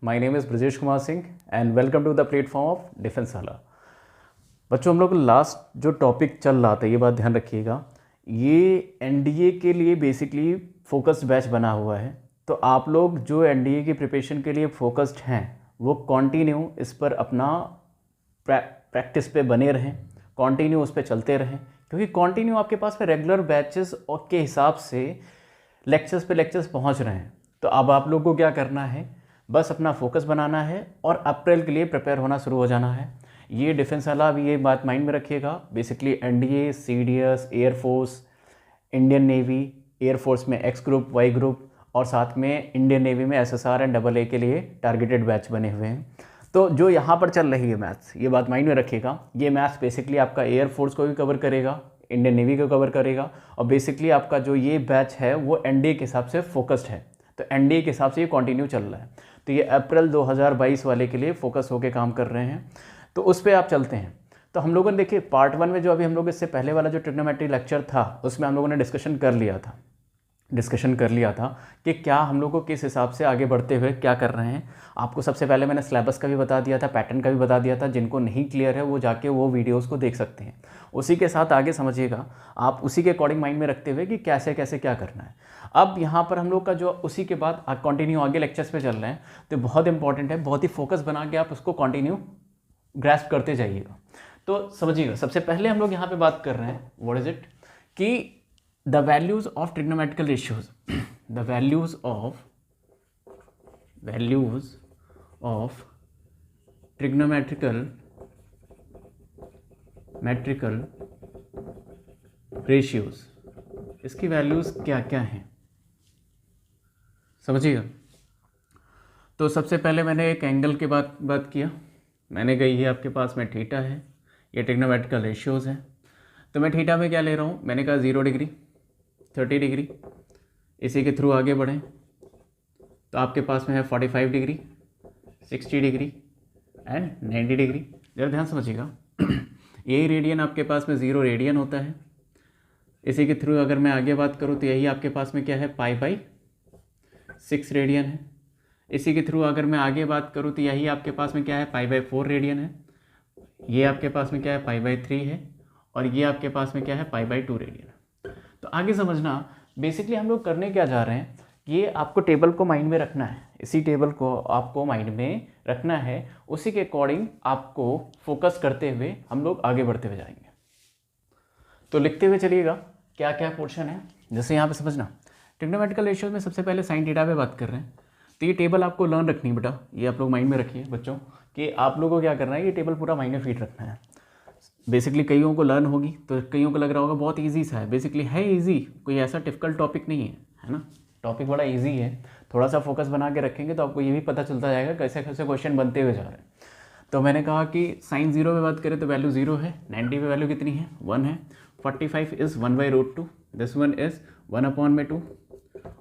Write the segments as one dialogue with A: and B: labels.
A: My name is Brajesh Kumar Singh and welcome to the platform of defence वाला। बच्चों, हम लोग लास्ट जो टॉपिक चल रहा था, ये बात ध्यान रखिएगा, ये एनडीए के लिए बेसिकली फोकस्ड बैच बना हुआ है। तो आप लोग जो एनडीए की प्रिपरेशन के लिए फोकस्ड हैं वो कंटिन्यू इस पर अपना प्रैक्टिस पे बने रहें, कंटिन्यू उस पर चलते रहें, क्योंकि कंटिन्यू आपके पास में रेगुलर बैचेस और के हिसाब से लेक्चर्स पे लेक्चर्स पहुंच रहे हैं। तो अब आप लोग को क्या करना है, बस अपना फोकस बनाना है और अप्रैल के लिए प्रिपेयर होना शुरू हो जाना है। ये डिफेंस वाला भी ये बात माइंड में रखिएगा। Basically NDA, CDS, air force, Indian navy, air force में एक्स ग्रुप, वाई ग्रुप और साथ में इंडियन नेवी में एसएसआर एंड डबल ए के लिए टारगेटेड बैच बने हुए हैं। तो जो यहाँ पर चल रही है मैथ्स, ये बात माइंड में रखिएगा। ये मैथ्स बेसिकली आपका एयरफोर्स को भी कवर करेगा, इंडियन नेवी को कवर करेगा और बेसिकली आपका जो ये बैच है वो एनडीए के हिसाब से फोकस्ड है। तो एनडीए के हिसाब से ये कंटिन्यू चल रहा है। तो ये अप्रैल 2022 वाले के लिए फोकस होकर काम कर रहे हैं, तो उस पर आप चलते हैं। तो हम लोगों ने देखिए पार्ट 1 में जो अभी हम लोग इससे पहले वाला जो ट्रिग्नोमेट्री लेक्चर था उसमें हम लोगों ने डिस्कशन कर लिया था कि क्या हम लोग को किस हिसाब से आगे बढ़ते हुए क्या कर रहे हैं। आपको सबसे पहले मैंने सिलेबस का भी बता दिया था, पैटर्न का भी बता दिया था। जिनको नहीं क्लियर है वो जाके वो वीडियोस को देख सकते हैं। उसी के साथ आगे समझिएगा आप, उसी के अकॉर्डिंग माइंड में रखते हुए कि कैसे कैसे क्या करना है। अब यहाँ पर हम लोग का जो उसी के बाद कंटिन्यू आगे लेक्चर्स पे चल रहे हैं, तो बहुत इंपॉर्टेंट है, बहुत ही फोकस बना के आप उसको कंटिन्यू ग्रैस्प करते जाइएगा। तो समझिएगा, सबसे पहले हम लोग यहाँ पे बात कर रहे हैं व्हाट इज इट कि the values of trigonometrical ratios, the values of trigonometrical ratios, इसकी वैल्यूज क्या क्या हैं समझिएगा। तो सबसे पहले मैंने एक एंगल की बात किया, मैंने कही ये आपके पास में थीटा है, ये ट्रिग्नोमेट्रिकल रेशियोज है। तो मैं थीटा में क्या ले रहा हूँ, मैंने कहा 0 डिग्री, 30 डिग्री, इसी के थ्रू आगे बढ़ें तो आपके पास में है 45 डिग्री, 60 डिग्री एंड 90 डिग्री। जरा ध्यान समझिएगा यही रेडियन आपके पास में 0 रेडियन होता है। इसी के थ्रू अगर मैं आगे बात करूँ तो यही आपके पास में क्या है, π/6 रेडियन है। इसी के थ्रू अगर मैं आगे बात करूँ तो यही आपके पास में क्या है, π/4 रेडियन है। ये आपके पास में क्या है, π/3 है और ये आपके पास में क्या है, π/2 रेडियन है। तो आगे समझना, बेसिकली हम लोग करने क्या जा रहे हैं, ये आपको टेबल को माइंड में रखना है, इसी टेबल को आपको माइंड में रखना है, उसी के अकॉर्डिंग आपको फोकस करते हुए हम लोग आगे बढ़ते हुए जाएंगे। तो लिखते हुए चलिएगा क्या क्या पोर्शन है। जैसे यहाँ पे समझना, ट्रिग्नोमेट्रिकल रेशियोज में सबसे पहले साइन थीटा पे बात कर रहे हैं। तो ये टेबल आपको लर्न रखनी है बेटा, ये आप लोग माइंड में रखिए बच्चों कि आप लोगों को क्या करना है, ये टेबल पूरा माइंड में फिट रखना है। बेसिकली कईयों को लर्न होगी तो कईयों को लग रहा होगा बहुत इजी सा है, बेसिकली है इजी, कोई ऐसा डिफिकल्ट टॉपिक नहीं है ना। टॉपिक बड़ा इजी है, थोड़ा सा फोकस बना के रखेंगे तो आपको ये भी पता चलता जाएगा कैसे कैसे क्वेश्चन बनते हुए जा रहे हैं। तो मैंने कहा कि साइन 0 पे बात करें तो वैल्यू 0 है, 90 पे वैल्यू कितनी है, 1 है, 45 इज़ 1/√2, दिस वन इज़ 1/2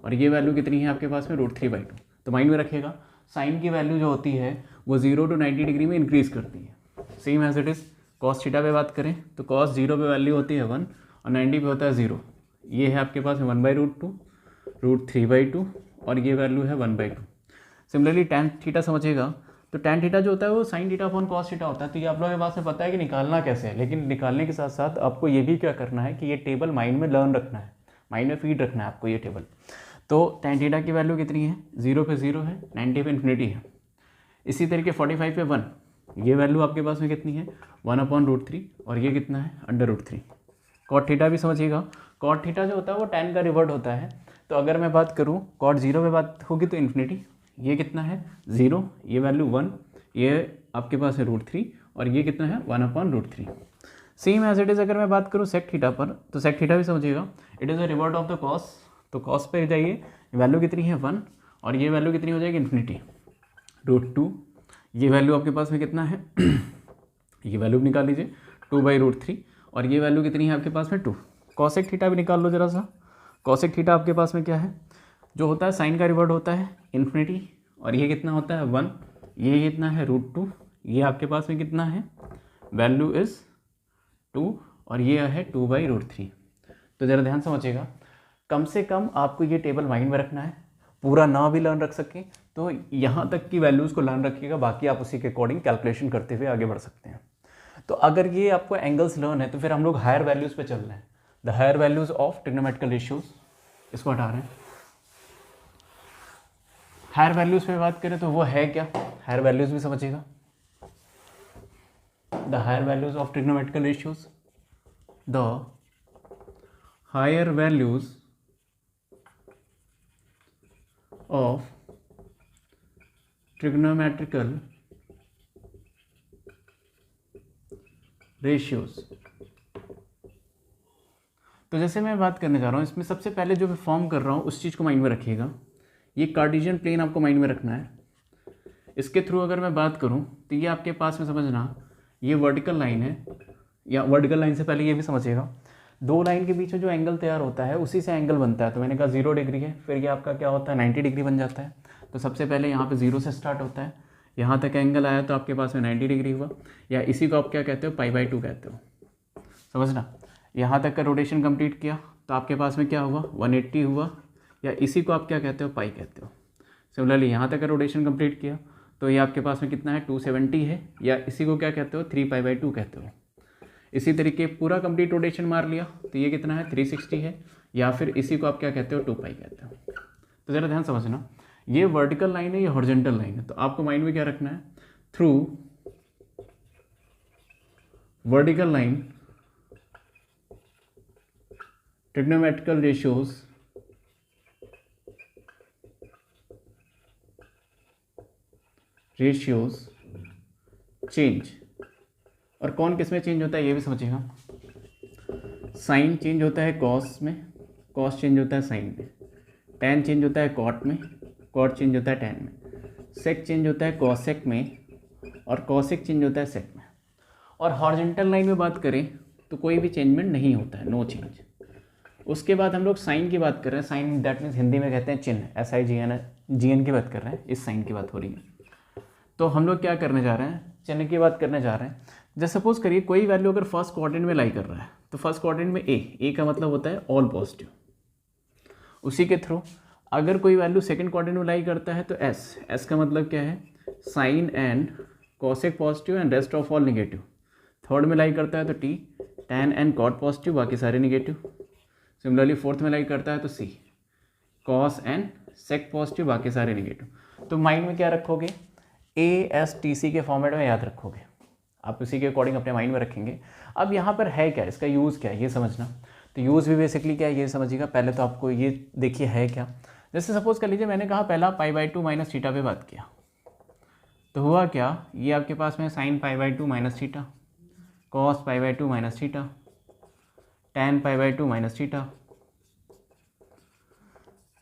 A: और ये वैल्यू कितनी है आपके पास में, √3/2। तो माइंड में रखिएगा साइन की वैल्यू जो होती है वो 0 to 90 डिग्री में इंक्रीज करती है। Same as it is cos theta पे बात करें तो कॉस 0 पे वैल्यू होती है 1 और 90 पे होता है 0। ये है आपके पास 1/√2, √3/2 और ये वैल्यू है 1/2। सिमिलरली टैन थीटा समझिएगा, तो टैन थीटा जो होता है वो sine theta upon cos theta होता है। तो ये आप लोगों के पास में पता है कि निकालना कैसे है, लेकिन निकालने के साथ साथ आपको ये भी क्या करना है कि ये टेबल माइंड में लर्न रखना है, माइंड में फीड रखना है आपको ये टेबल। तो टैन थीटा की वैल्यू कितनी है, 0 पे 0 है, 90 पे इन्फिनिटी है। इसी तरीके 45 पे 1, ये वैल्यू आपके पास में कितनी है, 1/√3 और ये कितना है, √3। कॉट थीटा भी समझिएगा, कॉट थीटा जो होता है वो टैन का रिवर्ट होता है। तो अगर मैं बात करूँ कॉट 0 पे बात होगी तो इन्फिनिटी, ये कितना है 0, ये वैल्यू 1, ये आपके पास है √3 और ये कितना है 1/√3। सेम एज इट इज़ अगर मैं बात करूँ सेक थीटा पर, तो सेक थीटा भी समझिएगा, it is a revert of the cos. तो कॉस पे जाइए, वैल्यू कितनी है 1 और ये वैल्यू कितनी हो जाएगी इन्फिनिटी, √2। ये वैल्यू आपके पास में कितना है ये वैल्यू निकाल लीजिए 2/√3 और ये वैल्यू कितनी है आपके पास में 2। कॉसेक थीटा भी निकाल लो जरा सा। कॉसेक थीटा आपके पास में क्या है, जो होता है साइन का रिवर्ट होता है इन्फिनिटी और ये कितना होता है 1, ये कितना है √2, ये आपके पास में कितना है, वैल्यू इज़ 2 और ये है 2/√3। तो ज़रा ध्यान समझिएगा, कम से कम आपको ये टेबल माइंड में रखना है, पूरा ना भी लर्न रख सकें तो यहाँ तक की वैल्यूज़ को लर्न रखिएगा, बाकी आप उसी के अकॉर्डिंग कैलकुलेशन करते हुए आगे बढ़ सकते हैं। तो अगर ये आपको एंगल्स लर्न है तो फिर हम लोग हायर वैल्यूज़ पे चल रहे हैं, the higher values of trigonometrical ratios, इसको हटा रहे हैं। हायर वैल्यूज़ पे बात करें तो वो है क्या, हायर वैल्यूज़ भी समझिएगा, the higher values of trigonometrical ratios, the higher values of trigonometrical ratios. तो जैसे मैं बात करने जा रहा हूँ, इसमें सबसे पहले जो मैं फॉर्म कर रहा हूँ उस चीज़ को माइंड में रखिएगा। ये कार्टेशियन प्लेन आपको माइंड में रखना है। इसके थ्रू अगर मैं बात करूँ तो ये आपके पास में समझना, ये वर्टिकल लाइन है, या वर्टिकल लाइन से पहले ये भी समझिएगा, दो लाइन के बीच में जो एंगल तैयार होता है उसी से एंगल बनता है। तो मैंने कहा 0 डिग्री है, फिर ये आपका क्या होता है 90 डिग्री बन जाता है। तो सबसे पहले यहाँ पे 0 से स्टार्ट होता है, यहाँ तक एंगल आया तो आपके पास में 90 डिग्री हुआ, या इसी को आप क्या कहते हो π/2 कहते हो, समझना। यहाँ तक का रोटेशन कंप्लीट किया तो आपके पास में क्या हुआ 180 हुआ, या इसी को आप क्या कहते हो पाई कहते हो। सिमिलरली यहाँ तक का रोटेशन कंप्लीट किया तो ये आपके पास में कितना है 270 है, या इसी को क्या कहते हो 3π/2 कहते हो। इसी तरीके पूरा कंप्लीट रोटेशन मार लिया तो ये कितना है 360 है, या फिर इसी को आप क्या कहते हो 2π कहते हो। तो ज़रा ध्यान समझना, ये वर्टिकल लाइन है, ये हॉरिजॉन्टल लाइन है। तो आपको माइंड में क्या रखना है, through vertical line trigonometrical ratios change. और कौन किस में चेंज होता है ये भी समझिएगा। साइन चेंज होता है कॉस में, कॉस चेंज होता है साइन में, टैन चेंज होता है कॉट में, कॉट चेंज होता है टैन में, सेक चेंज होता है कॉसेक में, और कॉसेक चेंज होता है सेक में। और हॉरिजॉन्टल लाइन में बात करें तो कोई भी चेंजमेंट नहीं होता है, नो चेंज। उसके बाद हम लोग साइन की बात कर रहे हैं, साइन दैट मीन्स हिंदी में कहते हैं चिन्ह, SIGN की बात कर रहे हैं, इस साइन की बात हो रही है। तो हम लोग क्या करने जा रहे हैं, चिन्ह की बात करने जा रहे हैं। जैसे सपोज करिए कोई वैल्यू अगर फर्स्ट क्वाड्रेंट में लाई कर रहा है तो फर्स्ट क्वाड्रेंट में ए का मतलब होता है ऑल पॉजिटिव। उसी के थ्रू अगर कोई वैल्यू सेकंड क्वाड्रेंट में लाई करता है तो एस का मतलब क्या है sine and cosec positive and rest of all negative. Third में लाई करता है तो T, tan and cot positive, बाकी सारे निगेटिव। सिमिलरली फोर्थ में लाई करता है तो सी, कॉस एंड सेक पॉजिटिव, बाकी सारे निगेटिव। तो माइंड में क्या रखोगे, ASTC के फॉर्मेट में याद रखोगे, आप उसी के अकॉर्डिंग अपने माइंड में रखेंगे। अब यहाँ पर है क्या, इसका यूज़ क्या है ये समझना। तो यूज़ भी बेसिकली क्या है ये समझिएगा। पहले तो आपको ये देखिए है क्या, जैसे सपोज कर लीजिए मैंने कहा पहला π/2 माइनस थीटा पे बात किया, तो हुआ क्या, ये आपके पास में sine π/2 minus theta, cos π/2 minus theta, tan π/2 minus theta,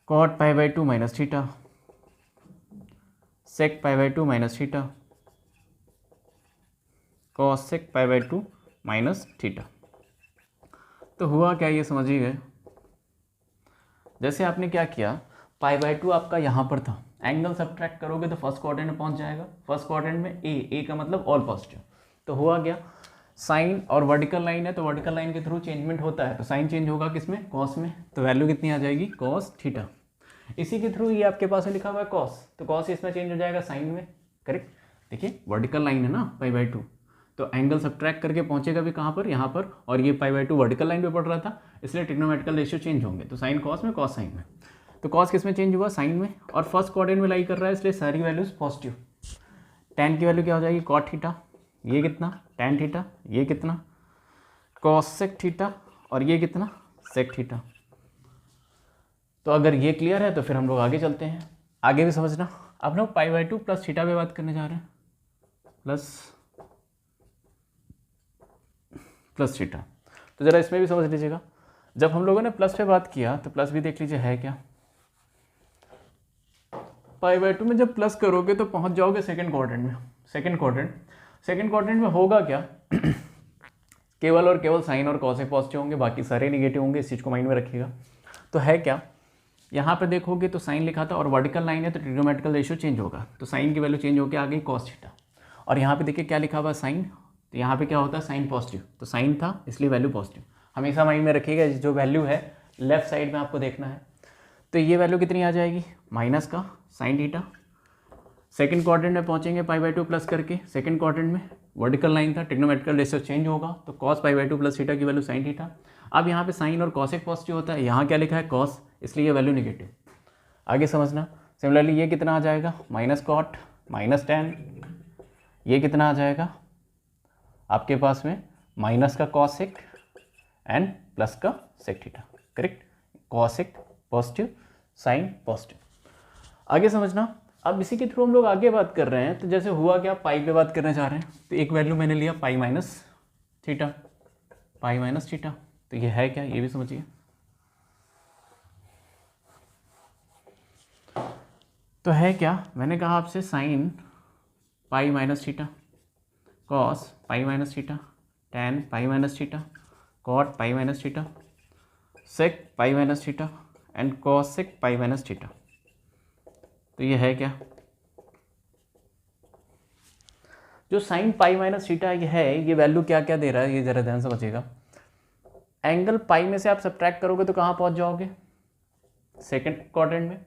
A: cot π/2 minus theta, sec π/2 minus theta, cosec π/2 minus theta. तो हुआ क्या ये समझिए गए। जैसे आपने क्या किया, π/2 आपका यहाँ पर था, एंगल सब्ट्रैक्ट करोगे तो फर्स्ट क्वाड्रेंट में पहुँच जाएगा। फर्स्ट क्वाड्रेंट में ए का मतलब ऑल पॉजिटिव। तो हुआ क्या, साइन और वर्टिकल लाइन है तो वर्टिकल लाइन के थ्रू चेंजमेंट होता है, तो साइन चेंज होगा किसमें, कॉस में। तो वैल्यू कितनी आ जाएगी, कॉस थीटा। इसी के थ्रू ये आपके पास में लिखा हुआ है कॉस, तो कॉस इसमें चेंज हो जाएगा साइन में, करेक्ट। देखिए वर्टिकल लाइन है ना π/2, तो एंगल सब्ट्रैक्ट करके पहुंचेगा भी कहाँ पर, यहाँ पर, और ये π/2 वर्टिकल लाइन पे पड़ रहा था, इसलिए ट्रिग्नोमेट्रिकल रेशियो चेंज होंगे। तो साइन कॉस में, कॉस साइन में। तो कॉस किस में चेंज हुआ, साइन में, और फर्स्ट क्वाड्रेंट में लाई कर रहा है इसलिए सारी वैल्यूज पॉजिटिव। टैन की वैल्यू क्या हो जाएगी, कॉट थीटा, ये कितना टैन थीटा, ये कितना कॉस सेक थीटा, और ये कितना सेक थीटा। तो अगर ये क्लियर है तो फिर हम लोग आगे चलते हैं। आगे भी समझना, अब लोग π/2 प्लस थीटा पे बात करने जा रहे हैं, प्लस थीटा। तो ज़रा इसमें भी समझ लीजिएगा, जब हम लोगों ने प्लस पे बात किया तो प्लस भी देख लीजिए है क्या। π/2 में जब प्लस करोगे तो पहुंच जाओगे सेकंड क्वाड्रेंट में। सेकंड क्वाड्रेंट में होगा क्या केवल और केवल साइन और कॉसेक पॉजिटिव होंगे, बाकी सारे निगेटिव होंगे। इस चीज़ को माइंड में रखिएगा। तो है क्या, यहाँ पे देखोगे तो साइन लिखा था और वर्टिकल लाइन है तो ट्रिग्नोमेट्रिकल रेशियो चेंज होगा, तो साइन की वैल्यू चेंज होकर आ गई कॉस थीटा। और यहाँ पे देखिए क्या लिखा हुआ साइन, तो यहाँ पे क्या होता है साइन पॉजिटिव, तो साइन था इसलिए वैल्यू पॉजिटिव। हमेशा माइंड में रखिएगा जो वैल्यू है लेफ्ट साइड में आपको देखना है। तो ये वैल्यू कितनी आ जाएगी, माइनस का साइन थीटा। सेकंड क्वाड्रेंट में पहुंचेंगे पाई बाई 2 प्लस करके, सेकंड क्वाड्रेंट में वर्टिकल लाइन था, ट्रिग्नोमेट्रिकल रेशियो चेंज होगा तो cos pi by 2 plus theta की वैल्यू साइन थीटा। अब यहाँ पे साइन और कॉस एक पॉजिटिव होता है, यहाँ क्या लिखा है कॉस, इसलिए ये वैल्यू निगेटिव। आगे समझना। सिमिलरली ये कितना आ जाएगा, माइनस कॉट माइनस टेन, ये कितना आ जाएगा आपके पास में माइनस का कॉसेक एंड प्लस का sec theta, correct. Cosec positive, sine positive. आगे समझना। अब इसी के थ्रू हम लोग आगे बात कर रहे हैं, तो जैसे हुआ क्या, पाई पे बात करने जा रहे हैं, तो एक वैल्यू मैंने लिया पाई माइनस थीटा, पाई माइनस थीटा, तो ये है क्या, ये भी समझिए। तो है क्या, मैंने कहा आपसे sine pi minus theta, cos pi minus theta, tan pi minus theta, cot pi minus theta, sec pi minus theta and cosec pi minus theta. तो ये है क्या, जो साइन पाई माइनस थीटा ये है, ये वैल्यू क्या क्या दे रहा है, ये जरा ध्यान समझिएगा। एंगल पाई में से आप सब्ट्रैक्ट करोगे तो कहाँ पहुंच जाओगे, सेकंड क्वाड्रेंट में।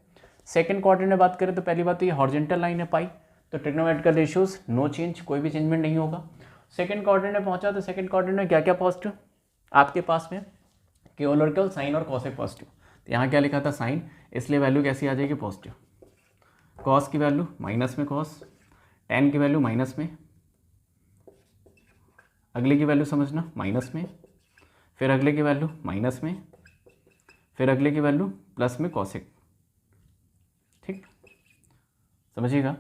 A: सेकंड क्वाड्रेंट में बात करें तो पहली बात तो ये हॉरिजॉन्टल लाइन है पाई, तो ट्रिग्नोमेट्रिकल रेशियोज नो चेंज, कोई भी चेंजमेंट नहीं होगा। सेकंड क्वाड्रेंट में पहुंचा तो सेकंड क्वाड्रेंट में क्या क्या पॉजिटिव आपके पास में, केवल ऑर्डिकल साइन और कॉसेक पॉजिटिव। तो यहाँ क्या लिखा था साइन, इसलिए वैल्यू कैसी आ जाएगी पॉजिटिव। कॉस की वैल्यू माइनस में कॉस, टेन की वैल्यू माइनस में, अगले की वैल्यू समझना माइनस में, फिर अगले की वैल्यू माइनस में, फिर अगले की वैल्यू प्लस में कॉसेक, ठीक समझिएगा।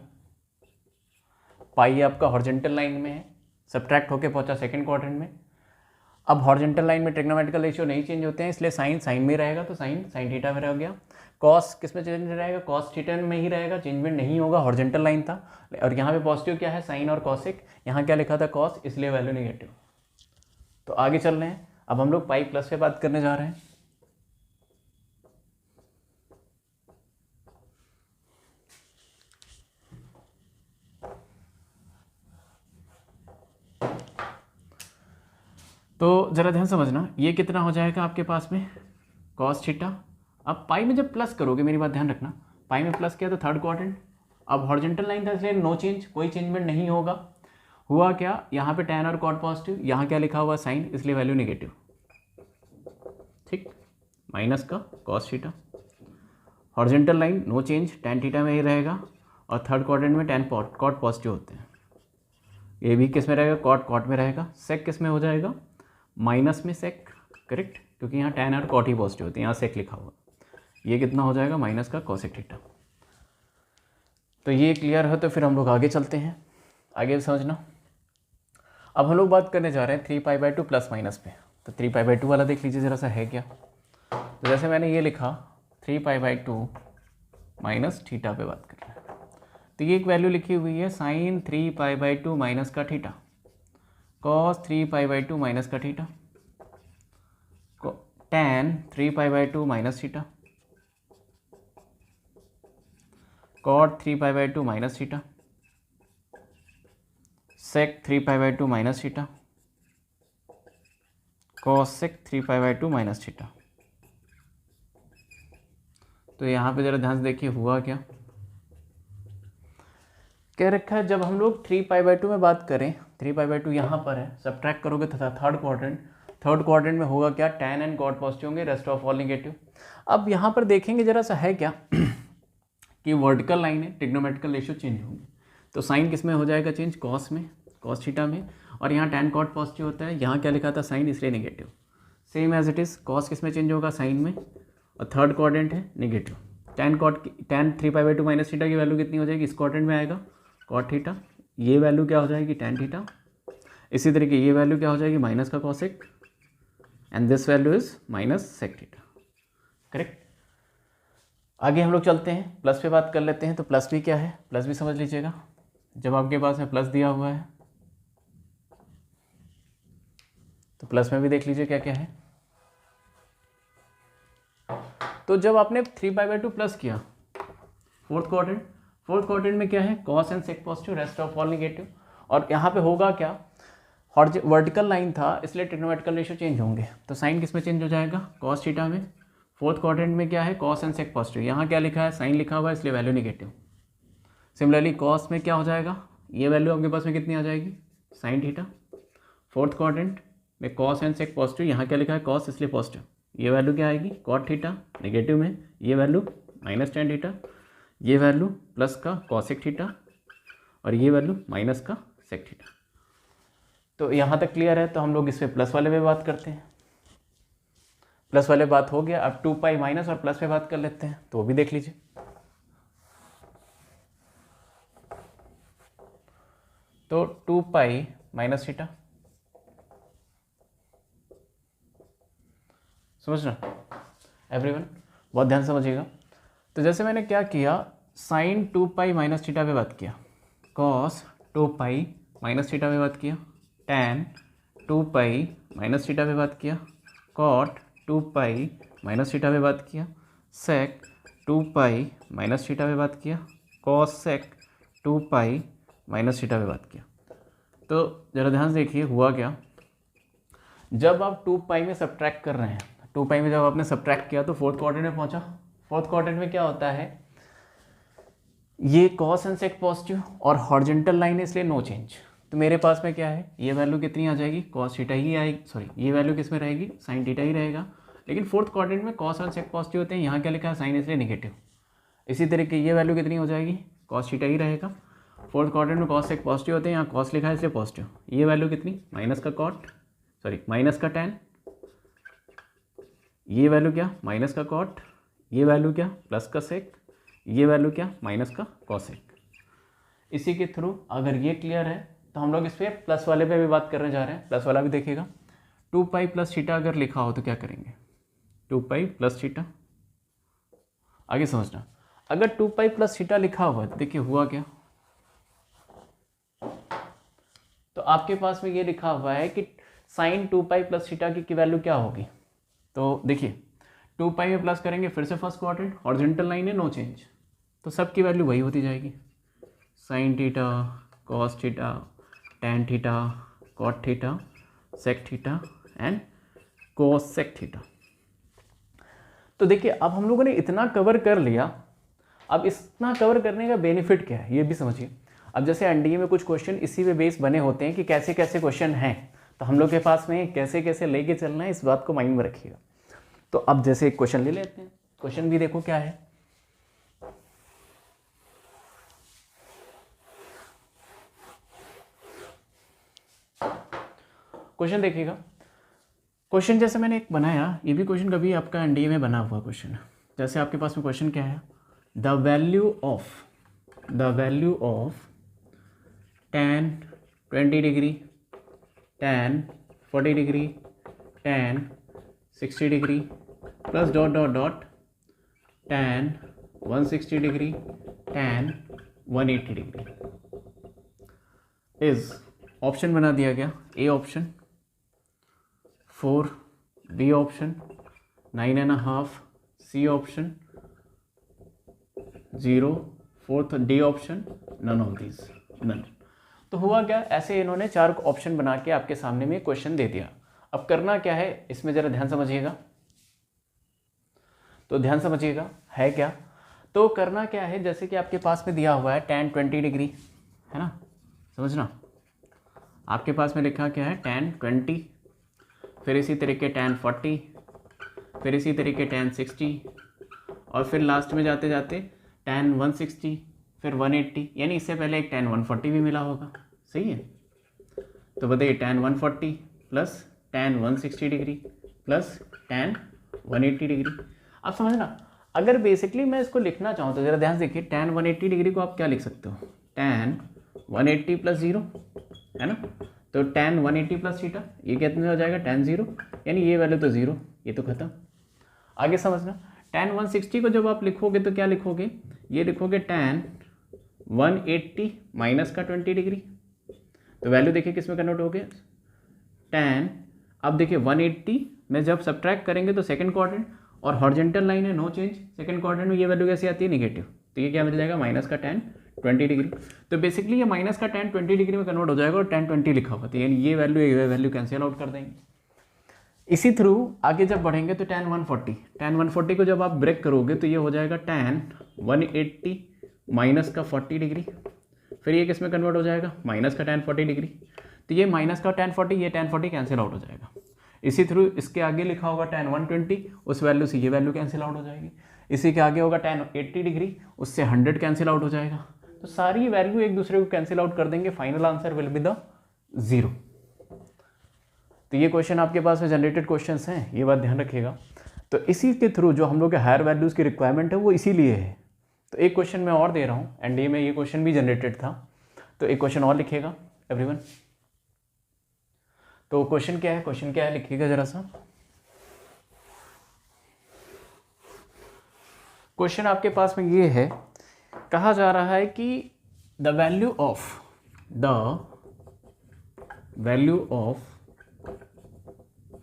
A: पाई आपका हॉरिजॉन्टल लाइन में है, सब्ट्रैक्ट होके पहुंचा सेकंड क्वाड्रेंट में। अब हॉरिजॉन्टल लाइन में ट्रिग्नोमेट्रिकल रेशियो नहीं चेंज होते हैं, इसलिए साइन साइन में रहेगा, तो साइन साइन थीटा में रह गया। कॉस किस में चेंज रहेगा, कॉस थीटा में ही रहेगा, चेंजमेंट नहीं होगा, हॉरिजॉन्टल लाइन था। और यहाँ पे पॉजिटिव क्या है, साइन और कॉसेक, यहाँ क्या लिखा था कॉस, इसलिए वैल्यू नेगेटिव। तो आगे चल रहे हैं, अब हम लोग पाई प्लस पे बात करने जा रहे हैं। तो ज़रा ध्यान समझना, ये कितना हो जाएगा आपके पास में कॉस थीटा। अब पाई में जब प्लस करोगे, मेरी बात ध्यान रखना, पाई में प्लस किया तो थर्ड क्वाड्रेंट, अब हॉरिजॉन्टल लाइन था इसलिए नो चेंज, कोई चेंजमेंट नहीं होगा। हुआ क्या, यहाँ पे टैन और कॉट पॉजिटिव, यहाँ क्या लिखा हुआ साइन, इसलिए वैल्यू नेगेटिव, ठीक, माइनस का cos theta. Horizontal line no change, tan theta में ही रहेगा, और थर्ड क्वाड्रेंट में टैन कॉट पॉजिटिव होते हैं। ये भी किस में रहेगा, कॉट कॉट में रहेगा। सेक किस में हो जाएगा, माइनस में सेक, करेक्ट, क्योंकि यहाँ टैन और कॉट ही पॉजिटिव होते हैं, यहाँ सेक लिखा हुआ। ये कितना हो जाएगा, माइनस का कॉसेक थीटा। तो ये क्लियर है, तो फिर हम लोग आगे चलते हैं, आगे समझना। अब हम लोग बात करने जा रहे हैं 3π/2 प्लस माइनस पे। तो 3π/2 वाला देख लीजिए ज़रा सा है क्या। तो जैसे मैंने ये लिखा 3π/2 माइनस थीटा पे बात कर रहे हैं, तो ये एक वैल्यू लिखी हुई है साइन 3π/2 माइनस का थीटा, कॉस 3π/2 माइनस का theta, tan 3π/2 minus theta, cot 3π/2 minus theta, sec 3π/2 minus theta, cosec 3π/2 minus theta. तो यहाँ पे जरा ध्यान से देखिए हुआ क्या, कह रखा है जब हम लोग 3π/2 में बात करें, 3π/2 यहाँ पर है, सब्ट्रैक्ट करोगे तथा थर्ड क्वाड्रेंट में होगा क्या, टैन एंड कॉट पॉजिटिव होंगे, रेस्ट ऑफ ऑल नेगेटिव। अब यहाँ पर देखेंगे जरा सा है क्या कि वर्टिकल लाइन है, ट्रिग्नोमेट्रिकल रेशियो चेंज होंगे, तो साइन किस में हो जाएगा चेंज, कॉस में, कॉस थीटा में, और यहाँ टैन कॉट पॉजिटिव होता है, यहाँ क्या लिखा था साइन, इसलिए negative. Same as it is, cos किस में चेंज होगा, साइन में, और थर्ड क्वाड्रेंट है नेगेटिव। टैन 3π/2 माइनस थीटा की वैल्यू कितनी हो जाएगी, इस क्वाड्रेंट में आएगा कॉट थीटा, ये वैल्यू क्या हो जाएगी टैन थीटा। इसी तरीके ये वैल्यू क्या हो जाएगी, माइनस का cosec, and this value is minus sec theta, correct. आगे हम लोग चलते हैं, प्लस पे बात कर लेते हैं। तो प्लस भी क्या है, प्लस भी समझ लीजिएगा। जब आपके पास में प्लस दिया हुआ है तो प्लस में भी देख लीजिए क्या क्या है। तो जब आपने 3π/2 प्लस किया, फोर्थ क्वाड्रेंट में क्या है, cos and sec positive, rest of all negative. और यहाँ पे होगा क्या, वर्टिकल लाइन था इसलिए ट्रिग्नोमेट्रिकल रेशियो चेंज होंगे, तो साइन किस में चेंज हो जाएगा, कॉस थीटा में। फोर्थ क्वाड्रेंट में क्या है, कॉस एंड सेक पॉजिटिव, यहाँ क्या लिखा है, साइन लिखा हुआ है इसलिए वैल्यू निगेटिव। सिमिलरली कॉस में क्या हो जाएगा, ये वैल्यू आपके पास में कितनी आ जाएगी, साइन थीटा। फोर्थ क्वाड्रेंट में कॉस एंड सेक पॉजिटिव, यहाँ क्या लिखा है, कॉस इसलिए पॉजिटिव, ये वैल्यू क्या आएगी, कॉट थीटा। नेगेटिव में ये वैल्यू माइनस टेन थीटा, ये वैल्यू प्लस का कॉसेक थीटा और ये वैल्यू माइनस का सेक थीटा। तो यहाँ तक क्लियर है। तो हम लोग इसमें प्लस वाले में बात करते हैं। प्लस वाले बात हो गया, अब 2 पाई माइनस और प्लस पे बात कर लेते हैं, तो वो भी देख लीजिए। तो 2 पाई माइनस थीटा, समझना एवरीवन, बहुत ध्यान समझिएगा। तो जैसे मैंने क्या किया, साइन 2 पाई माइनस थीटा पे बात किया, कॉस 2 पाई माइनस थीटा पे बात किया, टैन 2 पाई माइनस थीटा पे बात किया, कॉट 2 पाई माइनस थीटा पे बात किया, सेक 2 पाई माइनस थीटा पे बात किया, cos sec 2 pi minus theta पे बात किया। तो ज़रा ध्यान से देखिए हुआ क्या, जब आप 2 पाई में सब्ट्रैक्ट कर रहे हैं, 2 पाई में जब आपने सब्ट्रैक्ट किया तो फोर्थ क्वाड्रेंट में पहुंचा। फोर्थ क्वाड्रेंट में क्या होता है, ये कॉस एंड सेक पॉजिटिव और हॉरिजॉन्टल लाइन है इसलिए नो चेंज। तो मेरे पास में क्या है, ये वैल्यू कितनी आ जाएगी, कॉस थीटा ही आएगी, सॉरी ये वैल्यू किस में रहेगी, साइन थीटा ही रहेगा। लेकिन फोर्थ क्वाड्रेंट में कॉस और सेक पॉजिटिव होते हैं, यहाँ क्या लिखा है, साइन इसलिए नेगेटिव। इसी तरीके ये वैल्यू कितनी हो जाएगी, कॉस थीटा ही रहेगा। फोर्थ क्वाड्रेंट में कॉस सेक पॉजिटिव होते हैं, यहाँ कॉस लिखा है इसलिए पॉजिटिव। ये वैल्यू कितनी, माइनस का कॉट, सॉरी माइनस का टैन, ये वैल्यू क्या, माइनस का कॉट, ये वैल्यू क्या, प्लस का सेक, ये वैल्यू क्या, माइनस का कॉसेक। इसी के थ्रू अगर ये क्लियर है तो हम लोग इस पर प्लस वाले पे भी बात करने जा रहे हैं। प्लस वाला भी देखिएगा, 2 पाई प्लस थीटा अगर लिखा हो तो क्या करेंगे, 2 पाई प्लस थीटा। आगे समझना, अगर 2 पाई प्लस थीटा लिखा हुआ है, देखिए हुआ क्या, तो आपके पास में ये लिखा हुआ है कि साइन 2 पाई प्लस थीटा की वैल्यू क्या होगी। तो देखिए 2 पाई में प्लस करेंगे, फिर से फर्स्ट क्वाड्रेंट, हॉरिजॉन्टल लाइन है नो चेंज, तो सबकी वैल्यू वही होती जाएगी, sine theta, cos theta, tan theta, cot theta, sec theta and cosec theta. तो देखिए अब हम लोगों ने इतना कवर कर लिया। अब इतना कवर करने का बेनिफिट क्या है ये भी समझिए। अब जैसे एनडीए में कुछ क्वेश्चन इसी पे बेस बने होते हैं कि कैसे कैसे क्वेश्चन हैं, तो हम लोग के पास में कैसे कैसे लेके चलना है, इस बात को माइंड में रखिएगा। तो अब जैसे एक क्वेश्चन ले लेते हैं, क्वेश्चन भी देखो क्या है। क्वेश्चन देखिएगा, क्वेश्चन जैसे मैंने एक बनाया, ये भी क्वेश्चन कभी आपका एनडीए में बना हुआ क्वेश्चन है। जैसे आपके पास में क्वेश्चन क्या है, the value of tan 20 degree, tan 40 degree, tan 60 degree plus dot dot dot tan 160 degree, tan 180 degree is, option बना दिया गया, A option 4, B option 9.5, C option 0, fourth D option none of these, none. तो हुआ क्या, ऐसे इन्होंने 4 option बना के आपके सामने में क्वेश्चन दे दिया। अब करना क्या है, इसमें ज़रा ध्यान समझिएगा, तो ध्यान समझिएगा है क्या। तो करना क्या है, जैसे कि आपके पास में दिया हुआ है tan 20 डिग्री, है ना, समझना आपके पास में लिखा क्या है tan 20, फिर इसी तरीके tan 40, फिर इसी तरीके tan 60 और फिर लास्ट में जाते जाते tan 160, फिर 180, यानी इससे पहले एक tan 140 भी मिला होगा, सही है। तो बताइए tan 140 plus tan 160 degree plus tan 180 degree. आप समझना, अगर बेसिकली मैं इसको लिखना चाहूँ तो ज़रा ध्यान से देखिए, tan 180 डिग्री को आप क्या लिख सकते हो, tan 180 प्लस 0, है ना। तो tan 180 प्लस थीटा, ये कितने हो जाएगा tan 0, यानी ये वैल्यू तो 0, ये तो खत्म। आगे समझना, tan 160 को जब आप लिखोगे तो क्या लिखोगे, ये लिखोगे tan 180 माइनस का 20 डिग्री, तो वैल्यू देखिए किस में कन्वर्ट हो गया, tan। अब देखिए 180 में जब सब्ट्रैक्ट करेंगे तो सेकंड क्वाड्रेंट, और हॉरिजॉन्टल लाइन है नो चेंज, सेकंड क्वाड्रेंट में ये वैल्यू कैसी आती है, नेगेटिव, तो ये क्या मिल जाएगा, माइनस का tan 20 डिग्री। तो बेसिकली ये माइनस का tan 20 डिग्री में कन्वर्ट हो जाएगा और tan 20 लिखा हुआ, तो यानी ये वैल्यू कैंसिल आउट कर देंगे। इसी थ्रू आगे जब बढ़ेंगे तो tan 140 को जब आप ब्रेक करोगे तो ये हो जाएगा tan 180 माइनस का 40 डिग्री, फिर ये किस में कन्वर्ट हो जाएगा, माइनस का tan 40 डिग्री। तो ये माइनस का tan 40, ये tan 40 कैंसिल आउट हो जाएगा। इसी थ्रू इसके आगे लिखा होगा tan 120, उस वैल्यू से ये वैल्यू कैंसिल आउट हो जाएगी। इसी के आगे होगा tan 80 डिग्री, उससे 100 कैंसिल आउट हो जाएगा। तो सारी वैल्यू एक दूसरे को कैंसिल आउट कर देंगे, final answer will be the 0। तो ये क्वेश्चन आपके पास में जनरेटेड क्वेश्चंस हैं, ये बात ध्यान रखिएगा। तो इसी के थ्रू जो हम लोग के हायर वैल्यूज़ की रिक्वायरमेंट है वो इसीलिए है। तो एक क्वेश्चन मैं और दे रहा हूँ, एनडीए में ये क्वेश्चन भी जनरेटेड था, तो एक क्वेश्चन और लिखिएगा एवरीवन। तो क्वेश्चन क्या है लिखिएगा जरा सा। क्वेश्चन आपके पास में ये है, कहा जा रहा है कि the value of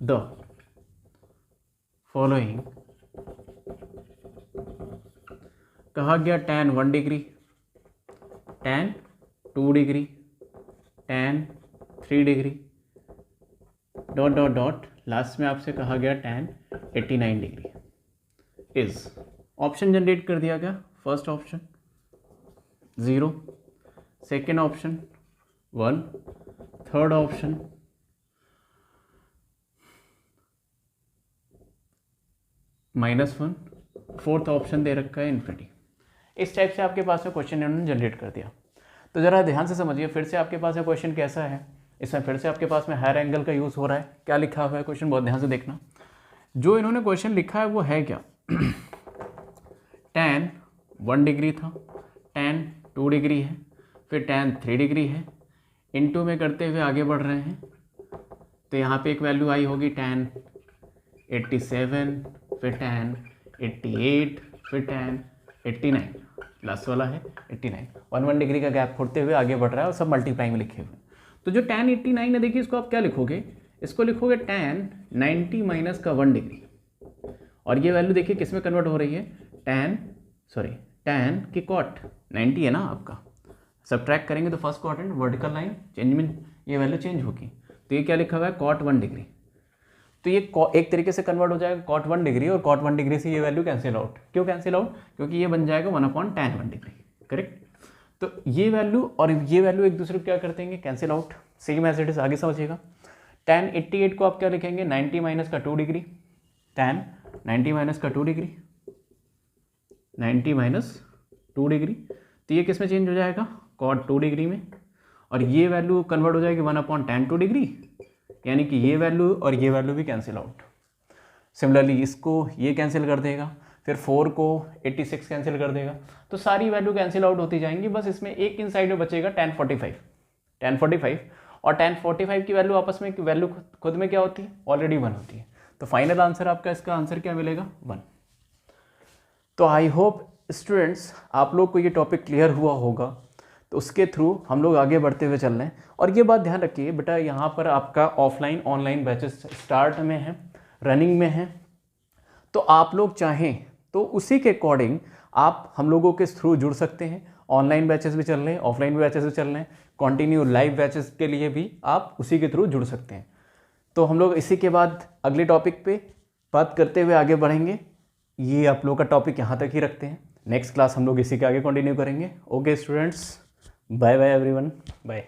A: the following, कहा गया tan 1 degree, tan 2 degree, tan 3 degree, dot dot dot, last में आपसे कहा गया tan 89 degree is, option generate कर दिया गया। First option 0, second option 1, third option -1, fourth option दे रखा है इन्फिनिटी। इस टाइप से आपके पास में क्वेश्चन इन्होंने जनरेट कर दिया। तो ज़रा ध्यान से समझिए, फिर से आपके पास में क्वेश्चन कैसा है, इसमें फिर से आपके पास में हायर एंगल का यूज़ हो रहा है। क्या लिखा हुआ है क्वेश्चन, बहुत ध्यान से देखना। जो इन्होंने क्वेश्चन लिखा है वो है क्या, tan 1 डिग्री था, tan 2 डिग्री है, फिर tan 3 डिग्री है, इनटू में करते हुए आगे बढ़ रहे हैं। तो यहाँ पे एक वैल्यू आई होगी tan 87, फिर tan 88, फिर tan 89, लास्ट वाला है 89। 1 डिग्री का गैप छोड़ते हुए आगे बढ़ रहा है और सब मल्टीप्लाई में लिखे हुए। तो जो tan 89 है, देखिए इसको आप क्या लिखोगे, इसको लिखोगे tan 90 माइनस का 1 डिग्री, और ये वैल्यू देखिए किस में कन्वर्ट हो रही है, tan की कॉट 90 है ना आपका, सब्ट्रैक्ट करेंगे तो first quadrant vertical line change में ये वैल्यू चेंज होगी। तो ये क्या लिखा हुआ है, cot 1 डिग्री। तो ये एक तरीके से कन्वर्ट हो जाएगा cot 1 डिग्री, और cot 1 डिग्री से ये वैल्यू कैंसिल आउट। क्यों कैंसिल आउट, क्योंकि ये बन जाएगा 1/tan 1 डिग्री, करेक्ट। तो ये वैल्यू और ये वैल्यू एक दूसरे को क्या कर देंगे, cancel out. Same as it is, आगे समझिएगा। tan 88 को आप क्या लिखेंगे, 90 माइनस का 2 डिग्री, tan 90 माइनस का 2 डिग्री, 90 माइनस 2 डिग्री। तो ये किस में चेंज हो जाएगा, cot 2 डिग्री में, और ये वैल्यू कन्वर्ट हो जाएगी 1/tan 2 डिग्री, यानी कि ये वैल्यू और ये वैल्यू भी कैंसिल आउट। सिमिलरली इसको ये कैंसिल कर देगा, फिर 4 को 86 कैंसिल कर देगा। तो सारी वैल्यू कैंसिल आउट होती जाएंगी, बस इसमें एक इन साइड में बचेगा tan 45, और tan 45 की वैल्यू आपस में वैल्यू खुद में क्या होती है, ऑलरेडी 1 होती है। तो फाइनल आंसर आपका, इसका आंसर क्या मिलेगा, 1। तो आई होप स्टूडेंट्स आप लोग को ये टॉपिक क्लियर हुआ होगा। तो उसके थ्रू हम लोग आगे बढ़ते हुए चल रहे हैं। और ये बात ध्यान रखिए बेटा, यहाँ पर आपका ऑफलाइन ऑनलाइन बैचेस स्टार्ट में है, रनिंग में है। तो आप लोग चाहें तो उसी के अकॉर्डिंग आप हम लोगों के थ्रू जुड़ सकते हैं। ऑनलाइन बैचेस भी चल रहे हैं, ऑफलाइन बैचेस भी चल रहे हैं, कंटिन्यू लाइव बैचेस के लिए भी आप उसी के थ्रू जुड़ सकते हैं। तो हम लोग इसी के बाद अगले टॉपिक पे बात करते हुए आगे बढ़ेंगे। ये आप लोग का टॉपिक यहाँ तक ही रखते हैं, नेक्स्ट क्लास हम लोग इसी के आगे कंटिन्यू करेंगे। Okay students, bye bye everyone, bye.